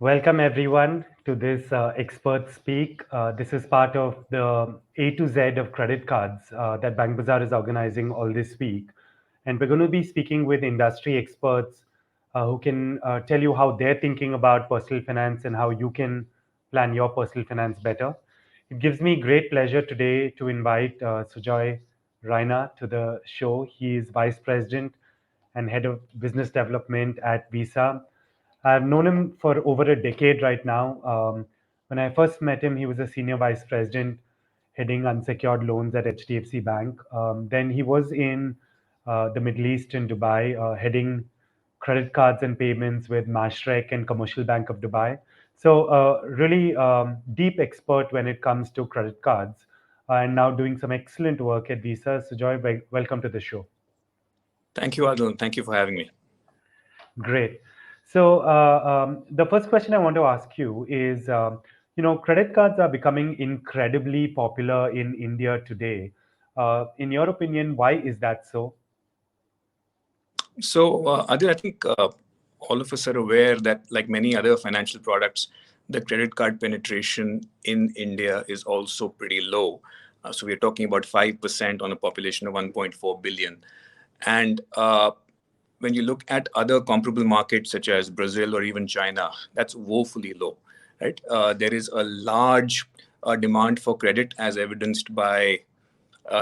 Welcome everyone to this expert speak. This is part of the A to Z of credit cards that BankBazaar is organizing all this week. And we're going to be speaking with industry experts who can tell you how they're thinking about personal finance and how you can plan your personal finance better. It gives me great pleasure today to invite Sujai Raina to the show. He is Vice President and Head of Business Development at Visa. I've known him for over a decade right now. When I first met him, he was a senior vice president heading unsecured loans at HDFC Bank. Then he was in the Middle East in Dubai, heading credit cards and payments with Mashreq and Commercial Bank of Dubai. So, really deep expert when it comes to credit cards, and now doing some excellent work at Visa. Sujoy, welcome to the show. Thank you, Adhil. Thank you for having me. Great. So the first question I want to ask you is, credit cards are becoming incredibly popular in India today. In your opinion, why is that so? So, Adhil, I think all of us are aware that, like many other financial products, the credit card penetration in India is also pretty low. So, we're talking about 5% on a population of 1.4 billion. And when you look at other comparable markets such as Brazil or even China, that's woefully low, right? There is a large demand for credit, as evidenced by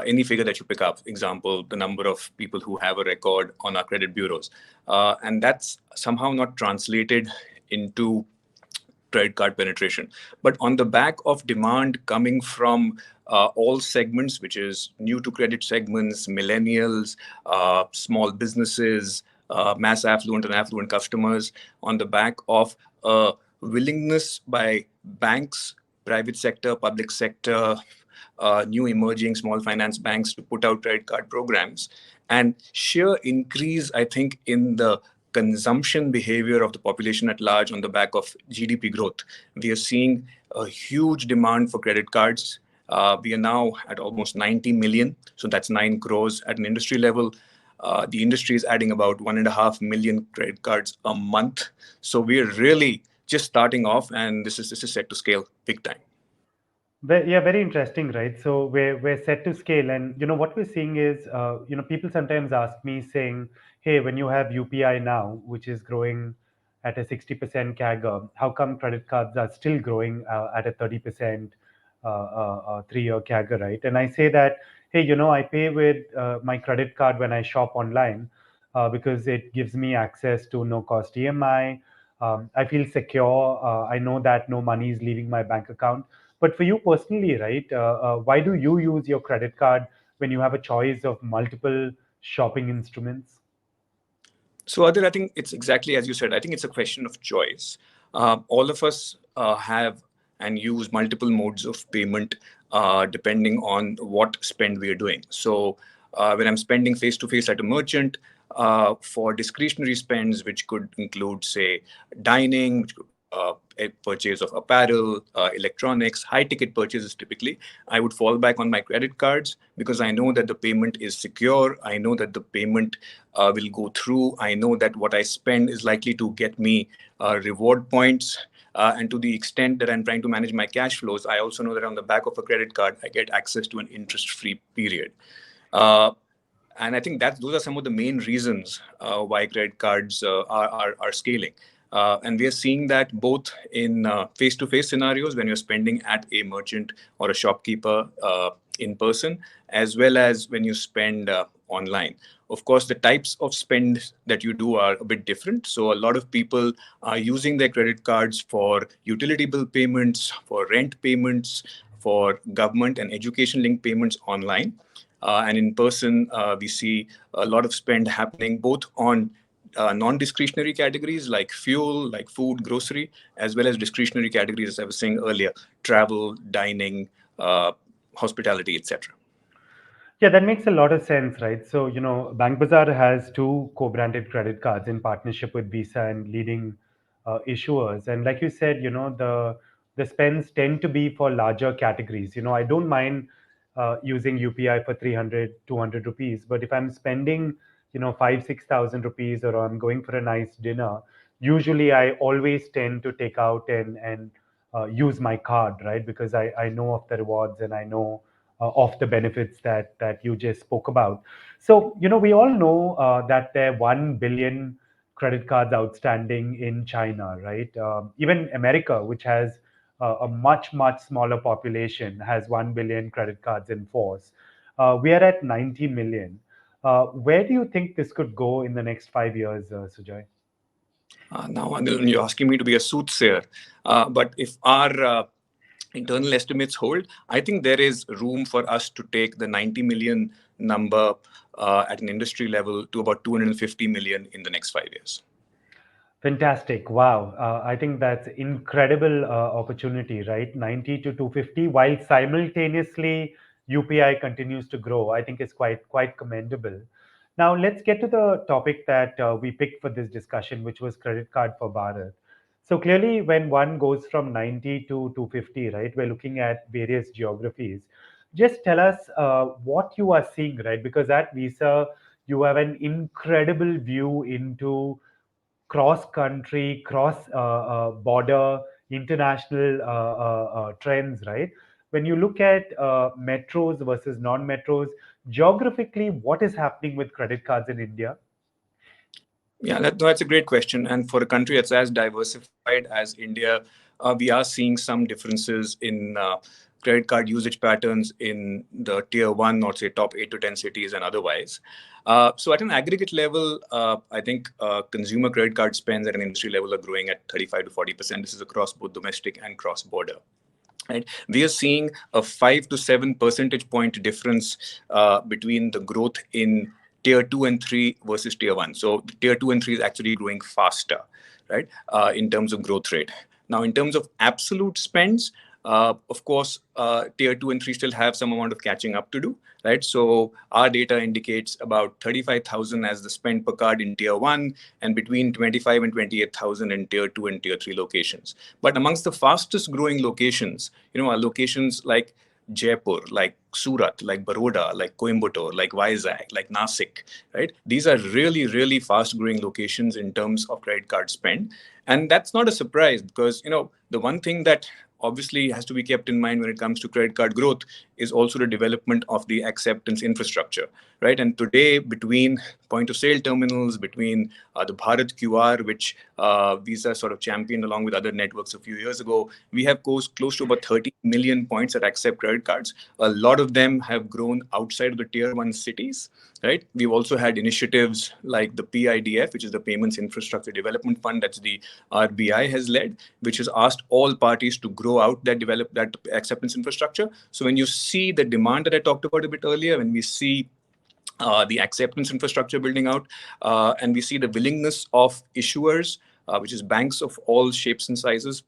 any figure that you pick up. Example, the number of people who have a record on our credit bureaus, and that's somehow not translated into credit card penetration. But on the back of demand coming from all segments, which is new to credit segments, millennials, small businesses, mass affluent and affluent customers, on the back of willingness by banks, private sector, public sector, new emerging small finance banks to put out credit card programs, and sheer increase, I think, in the consumption behavior of the population at large on the back of GDP growth. We are seeing a huge demand for credit cards. We are now at almost 90 million, so that's 9 crores at an industry level. The industry is adding about 1.5 million credit cards a month. So we're really just starting off, and this is set to scale big time. Yeah, very interesting, right? So we're set to scale, and what we're seeing is, people sometimes ask me saying, "Hey, when you have UPI now, which is growing at a 60% CAGR, how come credit cards are still growing at a 30% 3-year CAGR, right?" And I say that, hey, I pay with my credit card when I shop online because it gives me access to no cost EMI. I feel secure. I know that no money is leaving my bank account. But for you personally, right, why do you use your credit card when you have a choice of multiple shopping instruments? So, Adil, I think it's exactly as you said. I think it's a question of choice. All of us have and use multiple modes of payment depending on what spend we are doing. So, when I'm spending face to face at a merchant, for discretionary spends, which could include, say, dining, which could, a purchase of apparel, electronics, high ticket purchases typically, I would fall back on my credit cards because I know that the payment is secure. I know that the payment will go through. I know that what I spend is likely to get me reward points. And to the extent that I'm trying to manage my cash flows, I also know that on the back of a credit card, I get access to an interest-free period. And I think that those are some of the main reasons why credit cards are scaling. And we are seeing that both in face-to-face scenarios when you're spending at a merchant or a shopkeeper in person, as well as when you spend online. Of course, the types of spend that you do are a bit different. So a lot of people are using their credit cards for utility bill payments, for rent payments, for government and education linked payments online. And in person, we see a lot of spend happening both on non-discretionary categories like fuel, like food, grocery, as well as discretionary categories, as I was saying earlier, travel, dining, hospitality, etc. Yeah, that makes a lot of sense, right? So, BankBazaar has two co-branded credit cards in partnership with Visa and leading issuers. And like you said, the spends tend to be for larger categories. I don't mind using UPI for 300, 200 rupees, but if I'm spending, 5, 6,000 rupees, or I'm going for a nice dinner, usually I always tend to take out and use my card, right? Because I know of the rewards and I know of the benefits that you just spoke about. So, we all know that there are 1 billion credit cards outstanding in China, right? Even America, which has a much, much smaller population, has 1 billion credit cards in force. We are at 90 million. Where do you think this could go in the next 5 years, Sujay? Now, Anil, you're asking me to be a soothsayer, but if our internal estimates hold, I think there is room for us to take the 90 million number at an industry level to about 250 million in the next 5 years. Fantastic. Wow. I think that's incredible opportunity, right? 90 to 250, while simultaneously UPI continues to grow. I think it's quite commendable. Now, let's get to the topic that we picked for this discussion, which was credit card for Bharat. So clearly, when one goes from 90 to 250, right, we're looking at various geographies. Just tell us what you are seeing, right? Because at Visa, you have an incredible view into cross country, cross border, international trends, right? When you look at metros versus non metros, geographically, what is happening with credit cards in India? Yeah, that's a great question. And for a country that's as diversified as India, we are seeing some differences in credit card usage patterns in the tier one or say top 8 to 10 cities and otherwise. So at an aggregate level, I think consumer credit card spends at an industry level are growing at 35 to 40%. This is across both domestic and cross border. Right. We are seeing a 5 to 7 percentage point difference between the growth in tier 2 and 3 versus tier 1. So tier 2 and 3 is actually growing faster, right, in terms of growth rate. Now, in terms of absolute spends, of course, tier 2 and 3 still have some amount of catching up to do, right? So our data indicates about 35,000 as the spend per card in tier 1 and between 25 and 28,000 in tier 2 and tier 3 locations. But amongst the fastest growing locations, are locations like Jaipur, like Surat, like Baroda, like Coimbatore, like Vizag, like Nasik, right? These are really, really fast growing locations in terms of credit card spend. And that's not a surprise because, the one thing that obviously has to be kept in mind when it comes to credit card growth is also the development of the acceptance infrastructure, right? And today, between point of sale terminals, between the Bharat QR, which Visa sort of championed along with other networks a few years ago, we have close to about 30 million points that accept credit cards. A lot of them have grown outside of the tier one cities, right? We've also had initiatives like the PIDF, which is the Payments Infrastructure Development Fund, that's the RBI has led, which has asked all parties to grow out that acceptance infrastructure. So when you see the demand that I talked about a bit earlier, when we see the acceptance infrastructure building out, and we see the willingness of issuers, which is banks of all shapes and sizes,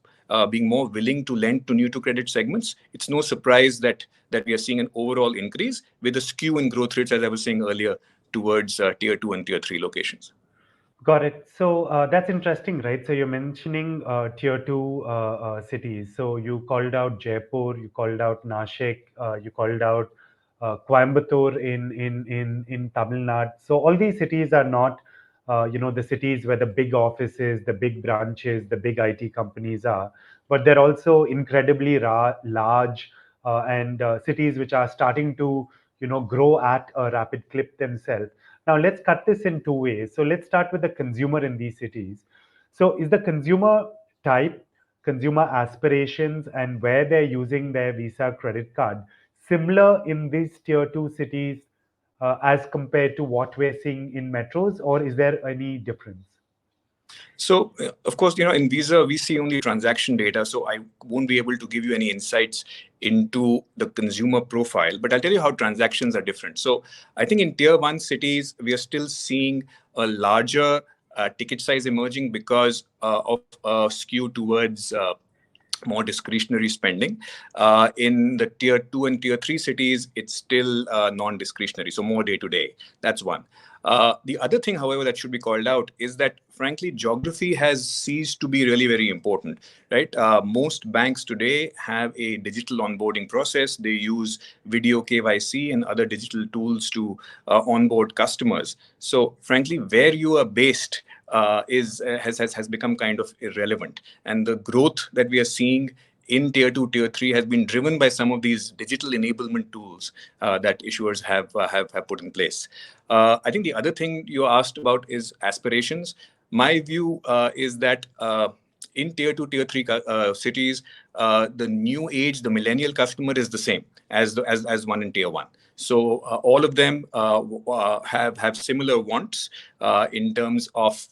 being more willing to lend to new to credit segments, it's no surprise that we are seeing an overall increase with a skew in growth rates, as I was saying earlier, towards tier 2 and tier 3 locations. Got it. So that's interesting, right? So you're mentioning tier two cities. So you called out Jaipur, you called out Nashik, you called out Coimbatore in Tamil Nadu. So all these cities are not, the cities where the big offices, the big branches, the big IT companies are, but they're also incredibly large and cities which are starting to, grow at a rapid clip themselves. Now, let's cut this in two ways. So, let's start with the consumer in these cities. So, is the consumer type, consumer aspirations, and where they're using their Visa credit card similar in these tier two cities as compared to what we're seeing in metros, or is there any difference? So, of course, in Visa, we see only transaction data. So I won't be able to give you any insights into the consumer profile, but I'll tell you how transactions are different. So I think in tier one cities, we are still seeing a larger ticket size emerging because of a skew towards more discretionary spending. In the tier 2 and tier 3 cities, it's still non-discretionary, so more day to day. That's one. The other thing, however, that should be called out is that, frankly, geography has ceased to be really very important, right? Most banks today have a digital onboarding process. They use video KYC and other digital tools to onboard customers. So, frankly, where you are based has become kind of irrelevant, and the growth that we are seeing in tier 2, tier 3 has been driven by some of these digital enablement tools that issuers have put in place. I think the other thing you asked about is aspirations. My view is that in tier 2, tier 3 cities, the new age, the millennial customer is the same as one in tier 1. So all of them have similar wants in terms of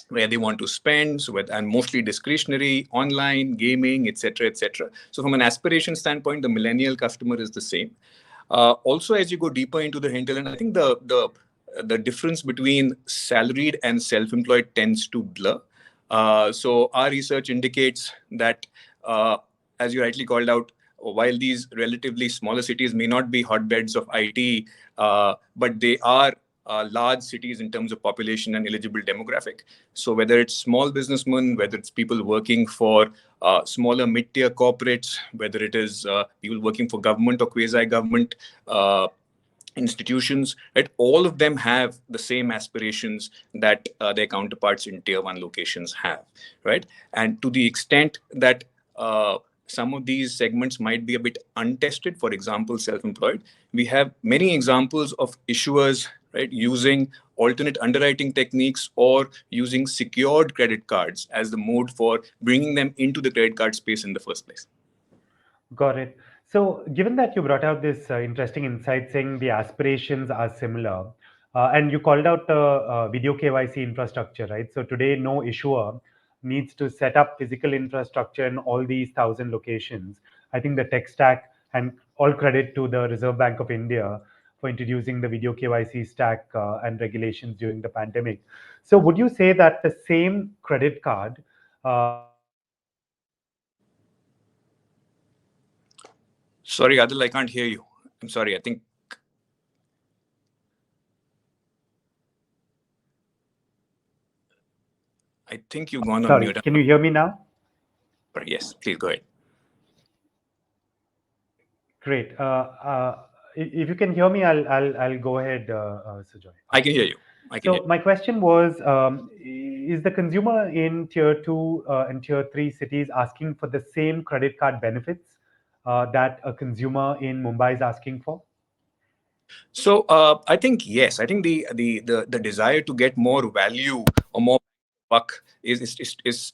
where they want to spend, and mostly discretionary, online, gaming, etc., etc. So from an aspiration standpoint, the millennial customer is the same. Also, as you go deeper into the hinterland, I think the difference between salaried and self-employed tends to blur. So our research indicates that, as you rightly called out, while these relatively smaller cities may not be hotbeds of IT, but they are large cities in terms of population and eligible demographic. So whether it's small businessmen, whether it's people working for smaller mid-tier corporates, whether it is people working for government or quasi-government institutions, right? All of them have the same aspirations that their counterparts in tier 1 locations have, right? And to the extent that some of these segments might be a bit untested, for example, self-employed, we have many examples of issuers, right, using alternate underwriting techniques or using secured credit cards as the mode for bringing them into the credit card space in the first place. Got it. So, given that you brought out this interesting insight saying the aspirations are similar, and you called out the video KYC infrastructure, right? So, today, no issuer needs to set up physical infrastructure in all these 1,000 locations. I think the tech stack, and all credit to the Reserve Bank of India for introducing the video KYC stack and regulations during the pandemic. So, would you say that the same credit card Sorry, Adil, I can't hear you. I'm sorry. I think you've gone on Sorry, mute. can you hear me now? But yes, please go ahead. Great. If you can hear me, I'll go ahead, Sujai. I can hear you. So my question was: is the consumer in tier 2 and tier 3 cities asking for the same credit card benefits that a consumer in Mumbai is asking for? So I think yes. I think the desire to get more value or more buck is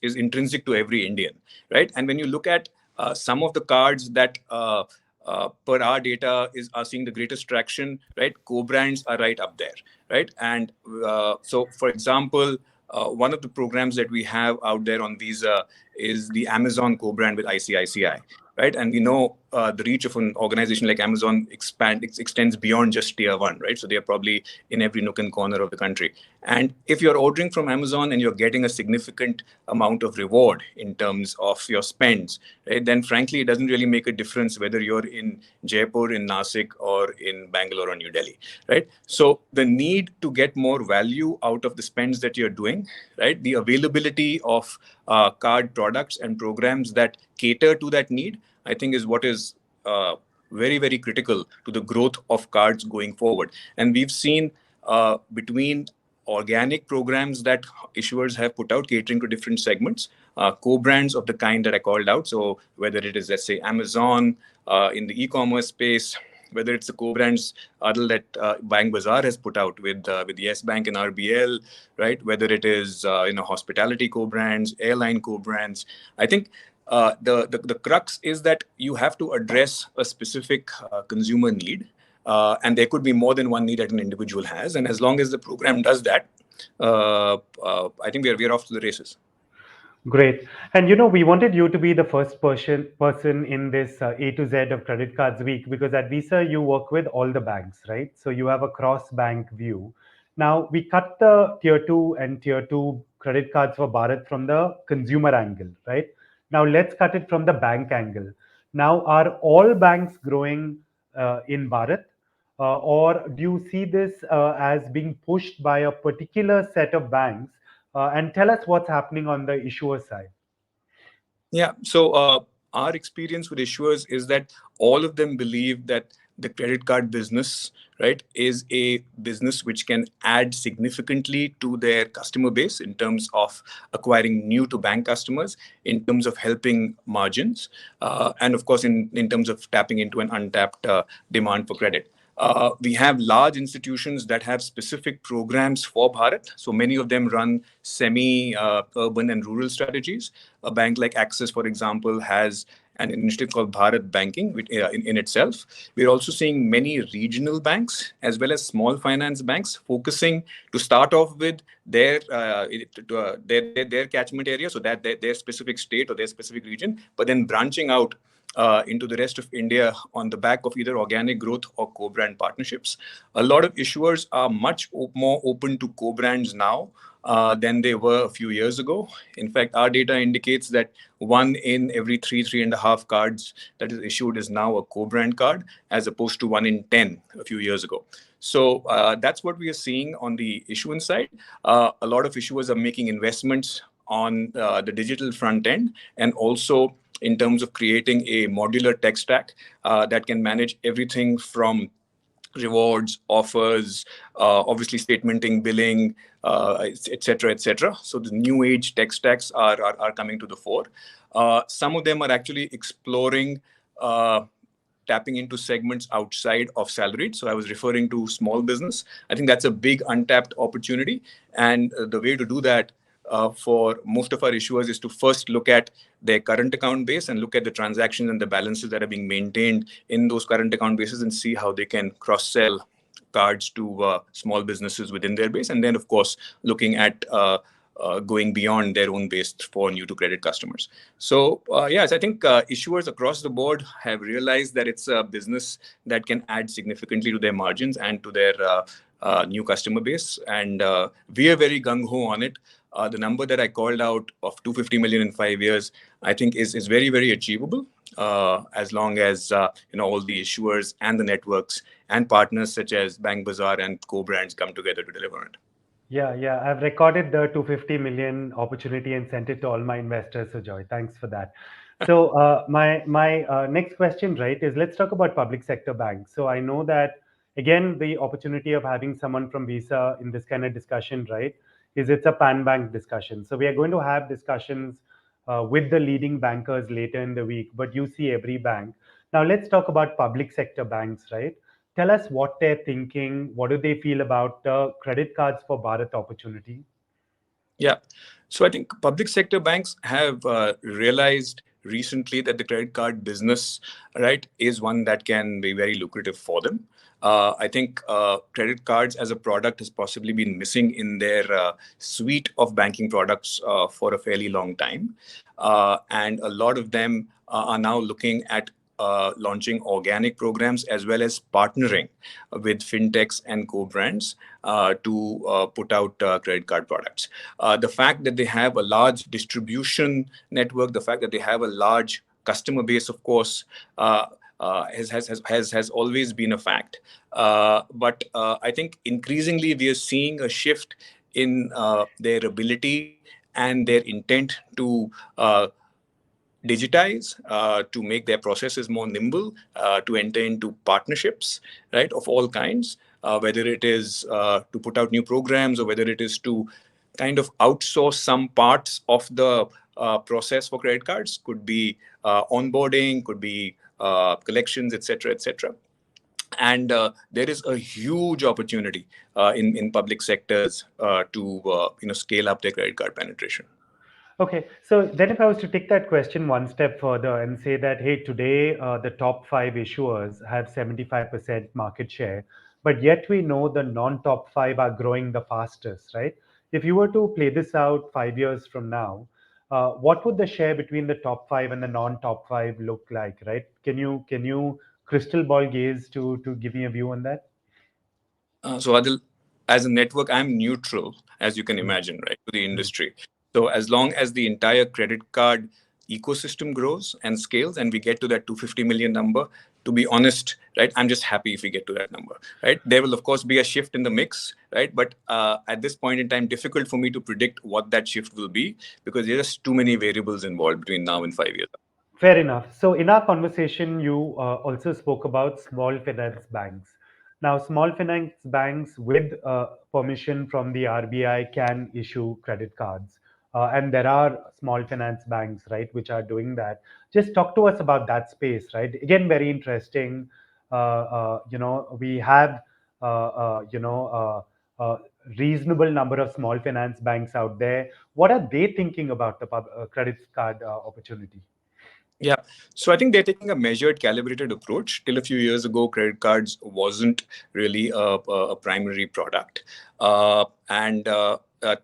intrinsic to every Indian, right? And when you look at some of the cards that per our data are seeing the greatest traction, right? Co-brands are right up there, right? And so, for example, one of the programs that we have out there on Visa is the Amazon co-brand with ICICI, right? And we know the reach of an organization like Amazon extends beyond just tier 1, right? So they are probably in every nook and corner of the country. And if you're ordering from Amazon and you're getting a significant amount of reward in terms of your spends, right, then frankly, it doesn't really make a difference whether you're in Jaipur, in Nasik, or in Bangalore or New Delhi, right? So the need to get more value out of the spends that you're doing, right? The availability of card products and programs that cater to that need, I think, is what is very, very critical to the growth of cards going forward. And we've seen between organic programs that issuers have put out catering to different segments, co-brands of the kind that I called out. So whether it is, let's say, Amazon in the e-commerce space, whether it's the co-brands that BankBazaar has put out with Yes Bank and RBL, right? Whether it is hospitality co-brands, airline co-brands, I think the crux is that you have to address a specific consumer need, and there could be more than one need that an individual has. And as long as the program does that, I think we're off to the races. Great. And we wanted you to be the first person in this A to Z of Credit Cards Week, because at Visa you work with all the banks, right? So you have a cross-bank view. Now we cut the tier 2 and tier 2 credit cards for Bharat from the consumer angle, right? Now let's cut it from the bank angle. Now, are all banks growing in Bharat? Or do you see this as being pushed by a particular set of banks? And tell us what's happening on the issuer side. Yeah. So our experience with issuers is that all of them believe that the credit card business, right, is a business which can add significantly to their customer base in terms of acquiring new to bank customers, in terms of helping margins, and of course in terms of tapping into an untapped demand for credit. We have large institutions that have specific programs for Bharat. So many of them run semi-urban and rural strategies. A bank like Axis, for example, has an initiative called Bharat Banking in itself. We're also seeing many regional banks as well as small finance banks focusing to start off with their catchment area, so that their specific state or their specific region, but then branching out into the rest of India on the back of either organic growth or co-brand partnerships. A lot of issuers are much more open to co-brands now than they were a few years ago. In fact, our data indicates that 1 in every 3.5 cards that is issued is now a co-brand card, as opposed to 1 in 10 a few years ago. So that's what we are seeing on the issuance side. A lot of issuers are making investments on the digital front end, and also in terms of creating a modular tech stack that can manage everything from rewards, offers, obviously statementing, billing, et cetera, et cetera. So the new age tech stacks are coming to the fore. Some of them are actually exploring tapping into segments outside of salaried. So I was referring to small business. I think that's a big untapped opportunity. And the way to do that for most of our issuers is to first look at their current account base and look at the transactions and the balances that are being maintained in those current account bases, and see how they can cross-sell cards to small businesses within their base. And then, of course, looking at going beyond their own base for new to credit customers. So yes, I think issuers across the board have realized that it's a business that can add significantly to their margins and to their new customer base. And we are very gung-ho on it. The number that I called out of 250 million in 5 years, I think is very, very achievable, as long as all the issuers and the networks and partners such as BankBazaar and co-brands come together to deliver it. Yeah. I've recorded the 250 million opportunity and sent it to all my investors, Sujai. Thanks for that. So my next question, right, is let's talk about public sector banks. So I know that again the opportunity of having someone from Visa in this kind of discussion, right, is it's a pan bank discussion. So we are going to have discussions with the leading bankers later in the week, but you see every bank. Now let's talk about public sector banks, right? Tell us what they're thinking. What do they feel about the credit cards for Bharat opportunity? Yeah. So I think public sector banks have realized recently that the credit card business, right, is one that can be very lucrative for them. I think credit cards as a product has possibly been missing in their suite of banking products for a fairly long time. And a lot of them are now looking at launching organic programs as well as partnering with fintechs and co-brands to put out credit card products. The fact that they have a large distribution network, the fact that they have a large customer base, of course, has always been a fact. But I think increasingly we are seeing a shift in their ability and their intent to digitize, to make their processes more nimble, to enter into partnerships, right, of all kinds, whether it is to put out new programs or whether it is to kind of outsource some parts of the process for credit cards, could be onboarding, could be collections, etc., etc. And there is a huge opportunity in public sectors to scale up their credit card penetration. Okay, so then if I was to take that question one step further and say that, hey, today the top five issuers have 75% market share, but yet we know the non-top five are growing the fastest, right? If you were to play this out 5 years from now, what would the share between the top five and the non-top five look like, right? Can you crystal ball gaze to give me a view on that? So Adil, as a network, I'm neutral, as you can Mm, imagine, right, to the mm. industry. So as long as the entire credit card ecosystem grows and scales and we get to that 250 million number, to be honest, right, I'm just happy if we get to that number, right? There will, of course, be a shift in the mix, right? But at this point in time, difficult for me to predict what that shift will be, because there are just too many variables involved between now and 5 years. Fair enough. So, in our conversation, you also spoke about small finance banks. Now, small finance banks, with permission from the RBI, can issue credit cards. And there are small finance banks, right, which are doing that. Just talk to us about that space, right? Again, very interesting. We have, reasonable number of small finance banks out there. What are they thinking about the credit card opportunity? Yeah. So I think they're taking a measured, calibrated approach. Till a few years ago, credit cards wasn't really a primary product. And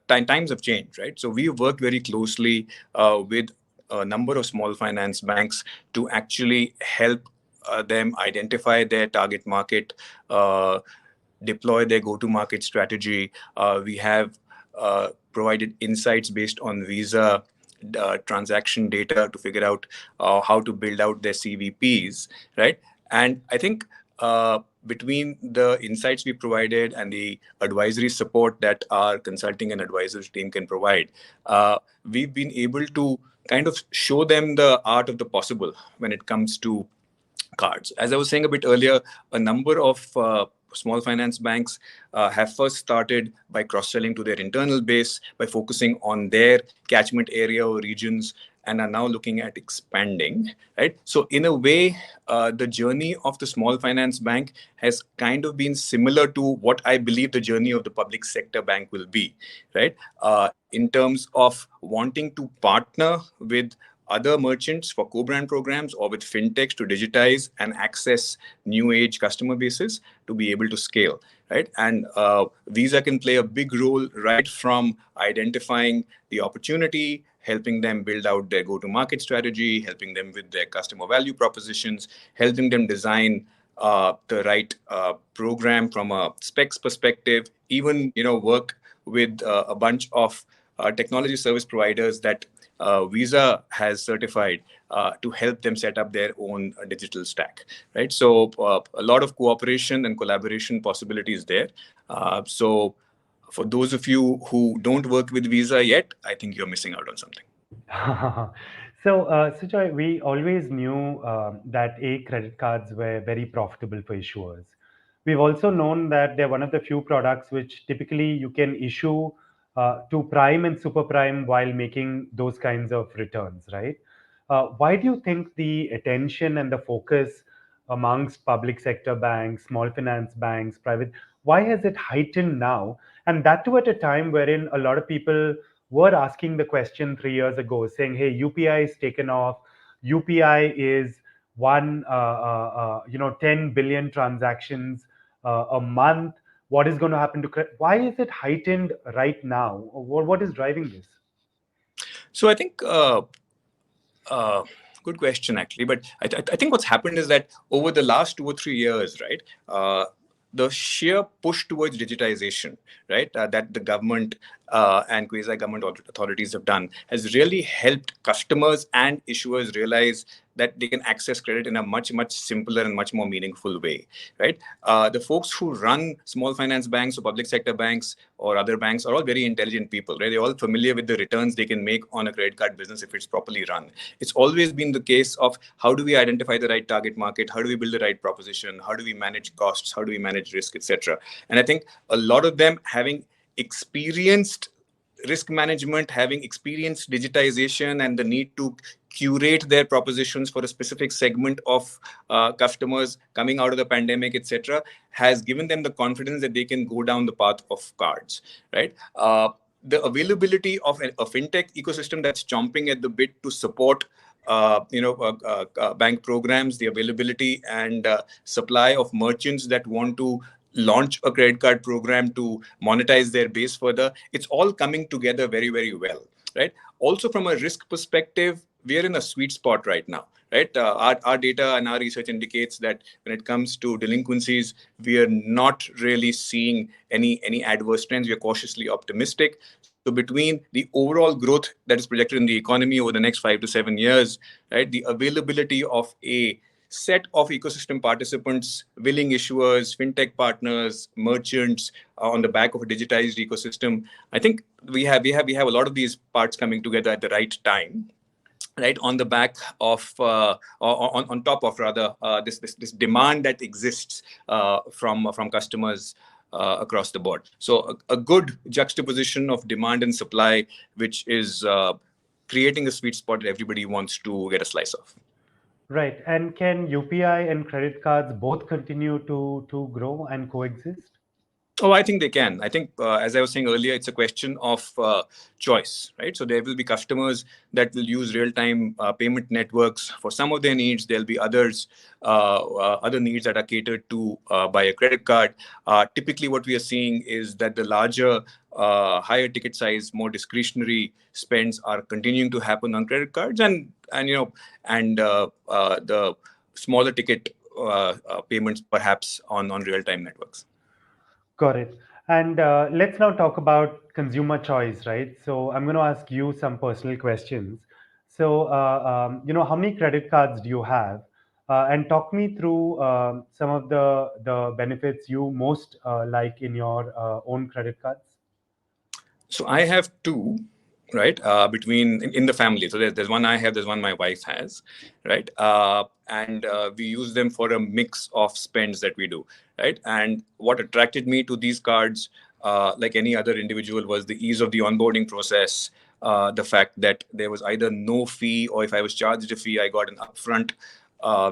times have changed, right? So we worked very closely with a number of small finance banks to actually help them identify their target market, uh, deploy their go-to-market strategy. We have provided insights based on Visa transaction data to figure out how to build out their CVPs, right? And I think between the insights we provided and the advisory support that our consulting and advisory team can provide, we've been able to kind of show them the art of the possible when it comes to cards. As I was saying a bit earlier, a number of small finance banks have first started by cross-selling to their internal base, by focusing on their catchment area or regions, and are now looking at expanding, right? So in a way, the journey of the small finance bank has kind of been similar to what I believe the journey of the public sector bank will be, right? In terms of wanting to partner with other merchants for co-brand programs or with fintechs to digitize and access new age customer bases to be able to scale, right? And Visa can play a big role right from identifying the opportunity, helping them build out their go-to-market strategy, helping them with their customer value propositions, helping them design the right program from a specs perspective, even work with a bunch of technology service providers that Visa has certified to help them set up their own digital stack, right? So a lot of cooperation and collaboration possibilities there. So for those of you who don't work with Visa yet, I think you're missing out on something. So, Sujay, we always knew that credit cards were very profitable for issuers. We've also known that they're one of the few products which typically you can issue to prime and super prime while making those kinds of returns, right? Why do you think the attention and the focus amongst public sector banks, small finance banks, private, why has it heightened now? And that too at a time wherein a lot of people were asking the question 3 years ago, saying, "Hey, UPI is taken off. UPI is 10 billion transactions a month. What is going to happen to credit?" Why is it heightened right now? What is driving this? So I think uh, good question, actually. But I think what's happened is that over the last 2 or 3 years, right, the sheer push towards digitization, right, that the government and quasi-government authorities have done has really helped customers and issuers realize that they can access credit in a much, much simpler and much more meaningful way, right? The folks who run small finance banks or public sector banks or other banks are all very intelligent people, right? They're all familiar with the returns they can make on a credit card business if it's properly run. It's always been the case of how do we identify the right target market, how do we build the right proposition, how do we manage costs, how do we manage risk, etc. And I think a lot of them having experienced risk management, having experienced digitization and the need to curate their propositions for a specific segment of customers coming out of the pandemic, etc., has given them the confidence that they can go down the path of cards, right? The availability of a fintech ecosystem that's chomping at the bit to support bank programs, the availability and supply of merchants that want to launch a credit card program to monetize their base further, it's all coming together very, very well, right? Also, from a risk perspective, we are in a sweet spot right now, right? Our data and our research indicates that when it comes to delinquencies, we are not really seeing any adverse trends. We are cautiously optimistic. So between the overall growth that is projected in the economy over the next 5 to 7 years, right, the availability of a set of ecosystem participants, willing issuers, fintech partners, merchants on the back of a digitized ecosystem. I think we have a lot of these parts coming together at the right time. right, on the back of on top of rather this demand that exists from customers across the board. So a good juxtaposition of demand and supply, which is creating a sweet spot that everybody wants to get a slice of. Right. And can UPI and credit cards both continue to grow and coexist? Oh, I think they can. I think, as I was saying earlier, it's a question of choice, right? So there will be customers that will use real-time payment networks for some of their needs. There'll be other needs that are catered to by a credit card. Typically, what we are seeing is that the larger, higher ticket size, more discretionary spends are continuing to happen on credit cards, and the smaller ticket payments perhaps on real-time networks. Got it. And let's now talk about consumer choice, right? So I'm going to ask you some personal questions. So, how many credit cards do you have? And talk me through some of the benefits you most like in your own credit cards. So I have two, right? Between in the family. So there's one I have, there's one my wife has, right? And we use them for a mix of spends that we do, right? And what attracted me to these cards, like any other individual, was the ease of the onboarding process. The fact that there was either no fee, or if I was charged a fee, I got an upfront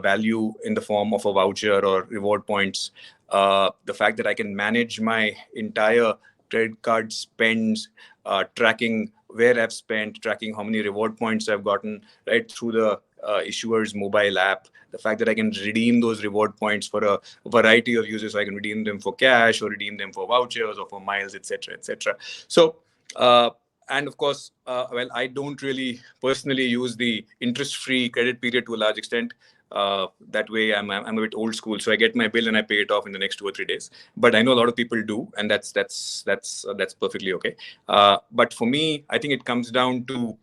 value in the form of a voucher or reward points. The fact that I can manage my entire credit card spends, tracking where I've spent, tracking how many reward points I've gotten, right, through the issuer's mobile app. The fact that I can redeem those reward points for a variety of uses, so I can redeem them for cash or redeem them for vouchers or for miles, etc., etc. So, and of course, well, I don't really personally use the interest-free credit period to a large extent. That way, I'm a bit old school, so I get my bill and I pay it off in the next 2 or 3 days. But I know a lot of people do, and that's perfectly okay. But for me, I think it comes down to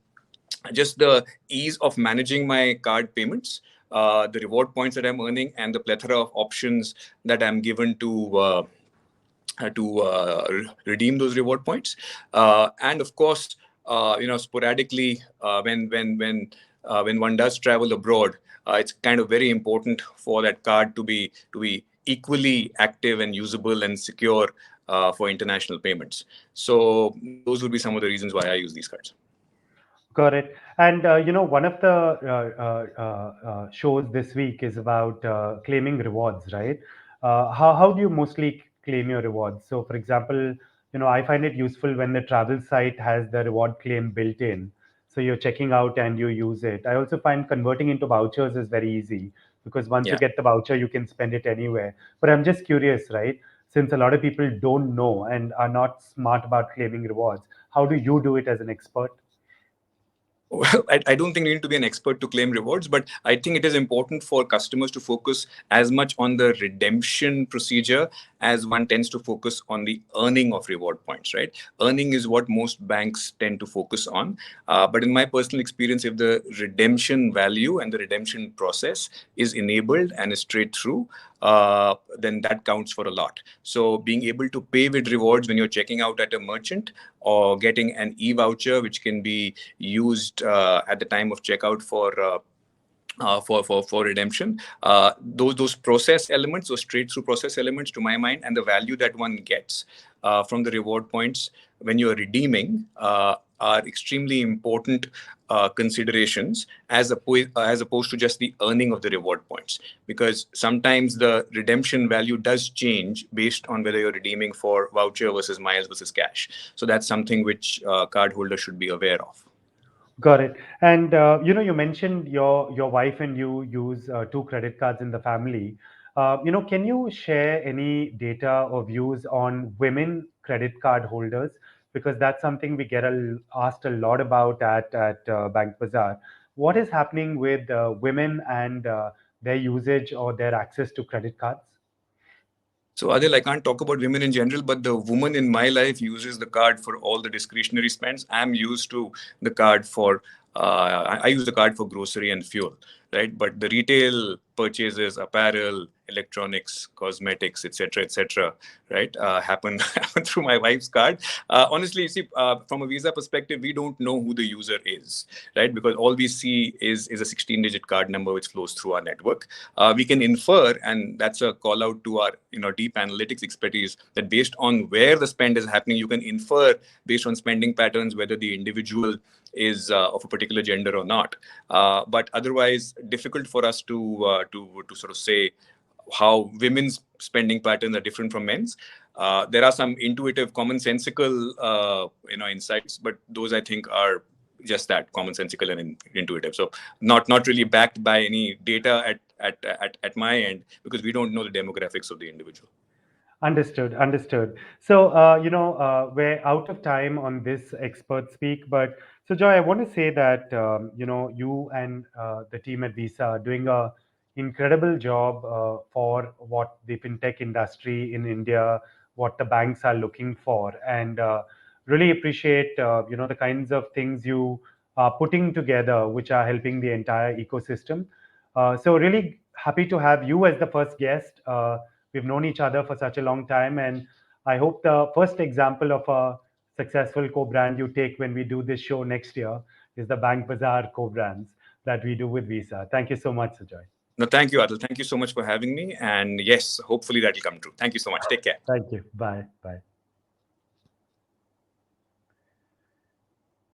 just the ease of managing my card payments, the reward points that I'm earning, and the plethora of options that I'm given to redeem those reward points. And of course, sporadically, when one does travel abroad, it's kind of very important for that card to be equally active and usable and secure for international payments. So those would be some of the reasons why I use these cards. Got it. And one of the shows this week is about claiming rewards, right? How do you mostly claim your rewards? So, for example, I find it useful when the travel site has the reward claim built in. So you're checking out and you use it. I also find converting into vouchers is very easy because once you Yeah. get the voucher, you can spend it anywhere. But I'm just curious, right? Since a lot of people don't know and are not smart about claiming rewards, how do you do it as an expert? Well, I don't think you need to be an expert to claim rewards, but I think it is important for customers to focus as much on the redemption procedure as one tends to focus on the earning of reward points, right? Earning is what most banks tend to focus on. But in my personal experience, if the redemption value and the redemption process is enabled and is straight through, then that counts for a lot. So being able to pay with rewards when you're checking out at a merchant, or getting an e-voucher which can be used at the time of checkout for redemption. Those process elements, those straight through process elements, to my mind, and the value that one gets from the reward points when you are redeeming are extremely important considerations as opposed to just the earning of the reward points, because sometimes the redemption value does change based on whether you're redeeming for voucher versus miles versus cash. So that's something which cardholders should be aware of. Got it. And you mentioned your wife and you use two credit cards in the family. Can you share any data or views on women credit card holders? Because that's something we get asked a lot about at Bank Bazaar. What is happening with women and their usage or their access to credit cards? So, Adil, I can't talk about women in general, but the woman in my life uses the card for all the discretionary spends. I'm used to the card for I use the card for grocery and fuel, right? But the retail purchases, apparel, electronics, cosmetics, etc., right, happen happen through my wife's card. Honestly, you see, from a Visa perspective, we don't know who the user is, right? Because all we see is a 16-digit card number which flows through our network. We can infer, and that's a call out to our deep analytics expertise, that based on where the spend is happening, you can infer based on spending patterns whether the individual is of a particular gender or not. But otherwise, difficult for us to sort of say how women's spending patterns are different from men's. There are some intuitive, commonsensical, insights, but those I think are just that, commonsensical and intuitive. So not really backed by any data at my end, because we don't know the demographics of the individual. Understood, understood. So, we're out of time on this expert speak, but so Joy, I want to say that, you and the team at Visa are doing a incredible job for what the fintech industry in India, what the banks are looking for, and really appreciate, the kinds of things you are putting together, which are helping the entire ecosystem. So really happy to have you as the first guest. We've known each other for such a long time, and I hope the first example of a successful co-brand you take when we do this show next year is the BankBazaar co-brands that we do with Visa. Thank you so much, Sujay. No, thank you, Adil. Thank you so much for having me. And yes, hopefully that will come true. Thank you so much. Take care. Thank you. Bye. Bye.